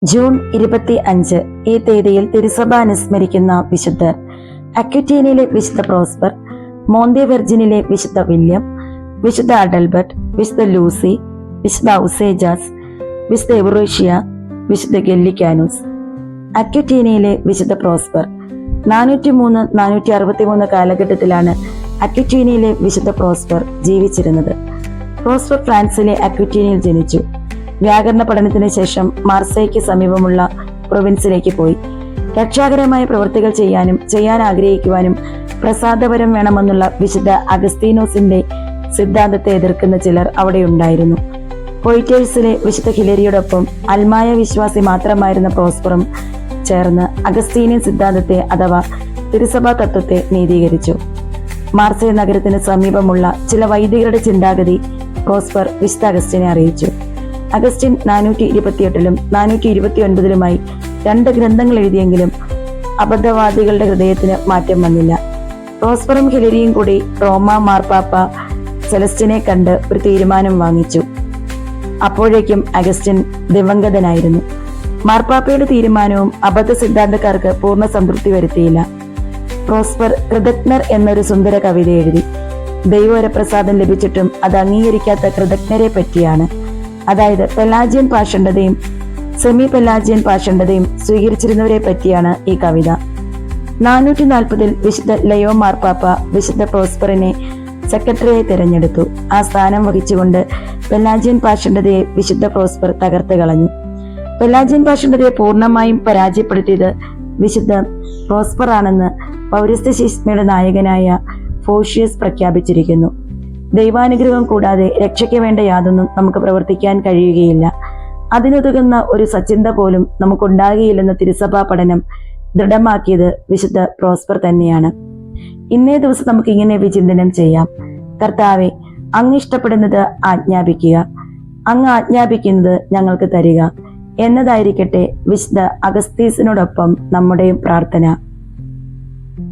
June 25 ഈ തീയതിയിൽ തിരുസഭ അനുസ്മരിക്കുന്ന വിശുദ്ധർ: അക്വിറ്റീനയിലെ വിശുദ്ധ പ്രോസ്പർ, മോന്തേവെർജിനിലെ വിശുദ്ധ വില്യം, വിശുദ്ധ അഡൽബർട്ട്, വിശുദ്ധ ലൂസി, വിശുദ്ധ ഔസേജാസ്, വിശുദ്ധ എവറേഷ്യ, വിശുദ്ധ ഗെല്ലിക്കാനൂസ്. അക്വിറ്റീനയിലെ വിശുദ്ധ പ്രോസ്പർ 403-463 കാലഘട്ടത്തിലാണ് അക്വിറ്റീനയിലെ വിശുദ്ധ പ്രോസ്പർ ജീവിച്ചിരുന്നത്. പ്രോസ്പർ ഫ്രാൻസിലെ അക്വിറ്റീനയിൽ ജനിച്ചു. വ്യാകരണ പഠനത്തിന് ശേഷം മാർസേയ്ക്ക് സമീപമുള്ള പ്രൊവിൻസിലേക്ക് പോയി. രക്ഷാകരമായ പ്രവൃത്തികൾ ചെയ്യാൻ ആഗ്രഹിക്കുവാനും പ്രസാദപരം വേണമെന്നുള്ള വിശുദ്ധ അഗസ്തീനോസിന്റെ സിദ്ധാന്തത്തെ എതിർക്കുന്ന ചിലർ അവിടെയുണ്ടായിരുന്നു. പോയിറ്റേഴ്സിലെ വിശുദ്ധ ഹിലരിയോടൊപ്പം അൽമായ വിശ്വാസി മാത്രമായിരുന്ന പ്രോസ്പറും ചേർന്ന് അഗസ്തീനിയൻ സിദ്ധാന്തത്തെ അഥവാ തിരുസഭാ തത്വത്തെ നീതീകരിച്ചു. മാർസേ നഗരത്തിന് സമീപമുള്ള ചില വൈദികരുടെ ചിന്താഗതി പ്രോസ്പർ വിശുദ്ധ അഗസ്റ്റിനെ അറിയിച്ചു. അഗസ്റ്റിൻ 428-ലും 429-ലുമായി 2 ഗ്രന്ഥങ്ങൾ എഴുതിയെങ്കിലും അബദ്ധവാദികളുടെ ഹൃദയത്തിന് മാറ്റം വന്നില്ല. പ്രോസ്പറും ഹിലരിയും കൂടി റോമ മാർപ്പാപ്പ സെലസ്റ്റിനെ കണ്ട് ഒരു തീരുമാനം വാങ്ങിച്ചു. അപ്പോഴേക്കും അഗസ്റ്റിൻ ദിവംഗതനായിരുന്നു. മാർപ്പാപ്പയുടെ തീരുമാനവും അബദ്ധ സിദ്ധാന്തക്കാർക്ക് പൂർണ്ണ സംതൃപ്തി വരുത്തിയില്ല. പ്രോസ്പർ കൃതജ്ഞർ എന്നൊരു സുന്ദര കവിത എഴുതി. ദൈവവരപ്രസാദം ലഭിച്ചിട്ടും അത് അംഗീകരിക്കാത്ത കൃതജ്ഞരെ പറ്റിയാണ്. അതായത് പെലാജിയൻ പാഷണ്ഡതയും സെമി പെലാജിയൻ പാഷണ്ഡതയും സ്വീകരിച്ചിരുന്നവരെ പറ്റിയാണ് ഈ കവിത. 440-ൽ വിശുദ്ധ ലയോ മാർപ്പാപ്പ വിശുദ്ധ പ്രോസ്പറിനെ സെക്രട്ടറിയായി തിരഞ്ഞെടുത്തു. ആ സ്ഥാനം വഹിച്ചുകൊണ്ട് പെലാജിയൻ പാഷണ്ഡതയെ വിശുദ്ധ പ്രോസ്പർ തകർത്ത് കളഞ്ഞു. പെലാജിയൻ പാഷണ്ഡതയെ പൂർണ്ണമായും പരാജയപ്പെടുത്തിയത് വിശുദ്ധ പ്രോസ്പർ ആണെന്ന് പൗരസ്ത്യ ശിസ്മയുടെ നായകനായ ഫോഷ്യസ് പ്രഖ്യാപിച്ചിരിക്കുന്നു. ദൈവാനുഗ്രഹം കൂടാതെ രക്ഷയ്ക്ക് വേണ്ട യാതൊന്നും നമുക്ക് പ്രവർത്തിക്കാൻ കഴിയുകയില്ല. അതിനുതകുന്ന ഒരു സച്ചിന്ത പോലും നമുക്കുണ്ടാകുകയില്ലെന്ന തിരുസഭാ പഠനം ദൃഢമാക്കിയത് വിശുദ്ധ പ്രോസ്പർ തന്നെയാണ്. ഇന്നേ ദിവസം നമുക്ക് ഇങ്ങനെ വിചിന്തനം ചെയ്യാം: കർത്താവെ, അങ്ങ് ഇഷ്ടപ്പെടുന്നത് ആജ്ഞാപിക്കുക, അങ്ങ് ആജ്ഞാപിക്കുന്നത് ഞങ്ങൾക്ക് തരിക എന്നതായിരിക്കട്ടെ വിശുദ്ധ അഗസ്തീസിനോടൊപ്പം നമ്മുടെയും പ്രാർത്ഥന.